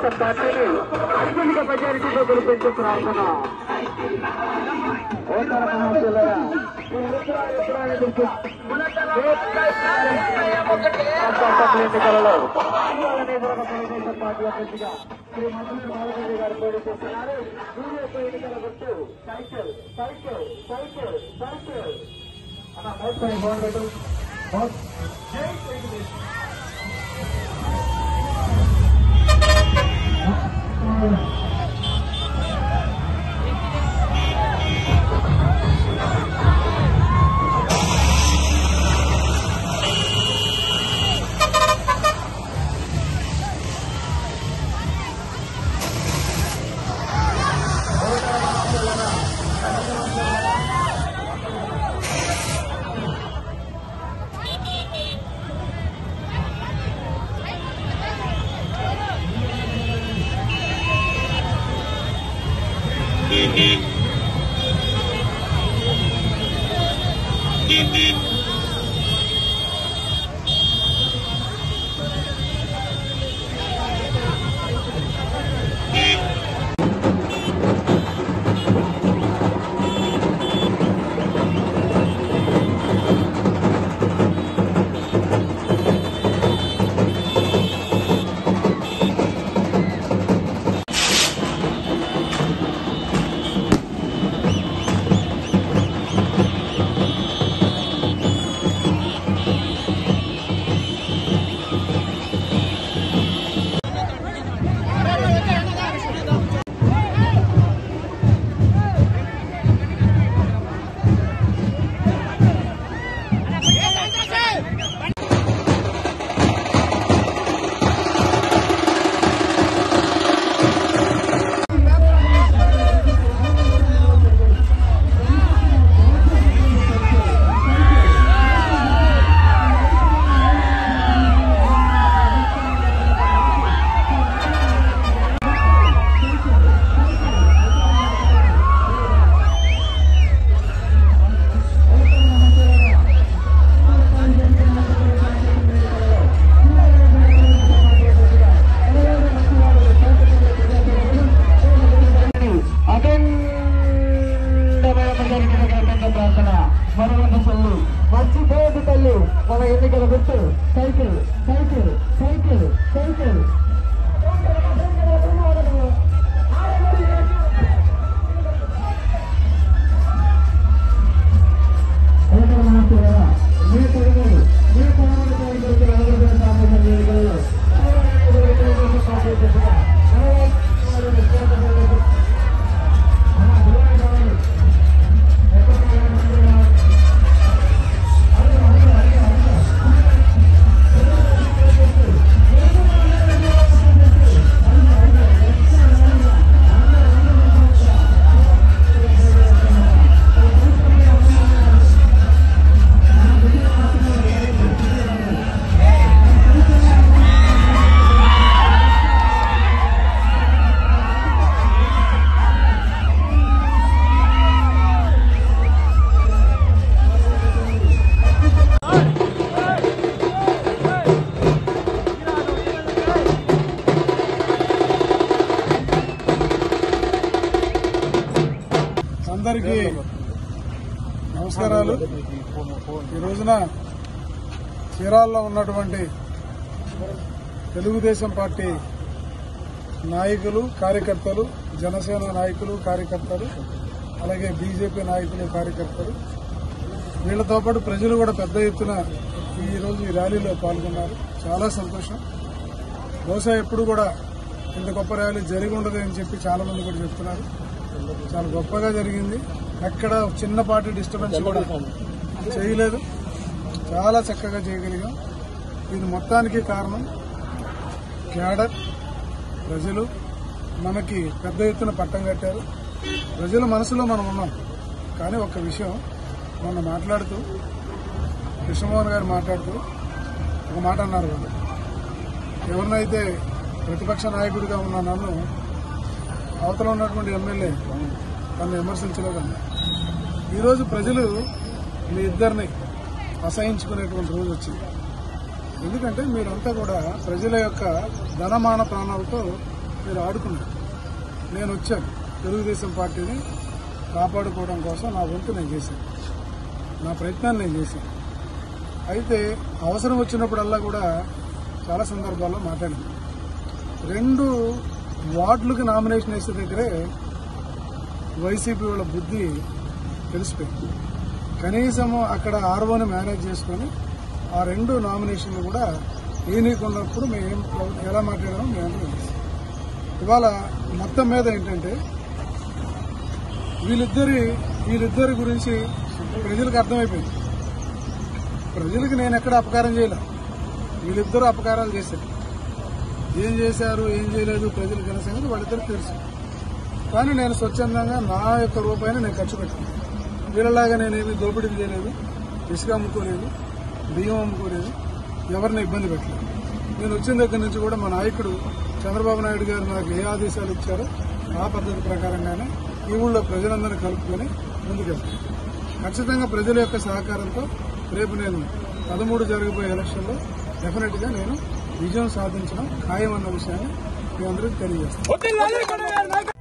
తెలుగుదేశం పార్టీని అత్యధిక మెజారిటీతో గెలిపించే ప్రార్థన. ఓటర మహాశయులారా, ఎన్నికలలో తెలుగుదేశం పార్టీ అభ్యర్థిగా శ్రీ మంత్రి మాధవరెడ్డి గారు పోటీ చేస్తున్నారు. బీజేపీ ఎన్నికల గుర్తు సైకిల్ సైకిల్ సైకిల్ సైకిల్ అన్న మోసని బాగుండదు. మర్చిపోదు తల్లి మన ఎన్నికల గుర్తు సైకిల్ సైకిల్ సైకిల్ సైకిల్. అందరికీ నమస్కారాలు. ఈ రోజున చీరాల్లో ఉన్నటువంటి తెలుగుదేశం పార్టీ నాయకులు కార్యకర్తలు, జనసేన నాయకులు కార్యకర్తలు, అలాగే బీజేపీ నాయకులు కార్యకర్తలు, వీళ్లతో పాటు ప్రజలు కూడా పెద్ద ఎత్తున ఈరోజు ఈ ర్యాలీలో పాల్గొన్నారు. చాలా సంతోషం. బహుశా ఎప్పుడు కూడా ఇంత గొప్ప ర్యాలీ జరిగి ఉండదు అని చెప్పి చాలా మంది కూడా చెప్తున్నారు. చాలా గొప్పగా జరిగింది. ఎక్కడ చిన్నపాటి డిస్టర్బెన్స్ కూడా చేయలేదు. చాలా చక్కగా చేయగలిగాం. ఇది మొత్తానికి కారణం క్యాడర్, ప్రజలు మనకి పెద్ద ఎత్తున పట్టం కట్టారు. ప్రజల మనసులో మనం ఉన్నాం. కానీ ఒక విషయం మొన్న మాట్లాడుతూ కృష్ణమోహన్ గారు మాట్లాడుతూ ఒక మాట అన్నారు. వాళ్ళు ఎవరినైతే ప్రతిపక్ష నాయకుడిగా ఉన్న నన్ను అవతల ఉన్నటువంటి ఎమ్మెల్యే తను విమర్శించలేదన్నారు. ఈరోజు ప్రజలు మీ ఇద్దరిని అసహించుకునేటువంటి రోజు వచ్చింది. ఎందుకంటే మీరంతా కూడా ప్రజల యొక్క ధనమాన ప్రాణాలతో మీరు ఆడుకున్నారు. నేను వచ్చాను తెలుగుదేశం పార్టీని కాపాడుకోవడం కోసం నా వంతు నేను చేశాను, నా ప్రయత్నాన్ని నేను చేశాను. అయితే అవసరం వచ్చినప్పుడల్లా కూడా చాలా సందర్భాల్లో మాట్లాడాను. 2 వార్డులకు నామినేషన్ వేసే దగ్గరే వైసీపీ వాళ్ళ బుద్ధి తెలిసిపోయింది. కనీసము అక్కడ ఆర్ఓని మేనేజ్ చేసుకుని ఆ 2 నామినేషన్లు కూడా వేయనీకున్నప్పుడు మేము ఎలా మాట్లాడామో మేము తెలుసు. ఇవాళ మొత్తం మీద ఏంటంటే వీళ్ళిద్దరి గురించి ప్రజలకు అర్థమైపోయింది. ప్రజలకు నేను ఎక్కడ అపకారం చేయలే, వీళ్ళిద్దరూ అపకారాలు చేశారు. ఏం చేశారు ఏం చేయలేదు ప్రజలకు అనే సంగతి వాళ్ళిద్దరికి తెలుసు. కానీ నేను స్వచ్ఛందంగా నా యొక్క రూపాయిని నేను ఖర్చు పెట్టాను. వీళ్ళలాగా నేనేమి దోపిడీలు చేయలేదు, ఇసుక అమ్ముకోలేదు, బియ్యం అమ్ముకోలేదు, ఎవరిని ఇబ్బంది పెట్టలేదు. నేను వచ్చిన దగ్గర నుంచి కూడా మా నాయకుడు చంద్రబాబు నాయుడు గారు నాకు ఏ ఆదేశాలు ఇచ్చారో ఆ పద్ధతి ప్రకారంగానే ఈ ఊళ్ళో ప్రజలందరినీ కలుపుకొని ముందుకెళ్తాను. ఖచ్చితంగా ప్రజల యొక్క సహకారంతో రేపు నేను 13 జరగబోయే ఎలక్షన్లో డెఫినెట్ గా నేను విజయం సాధించడం ఖాయం అన్న విషయాన్ని మీ అందరికీ తెలియజేస్తాను.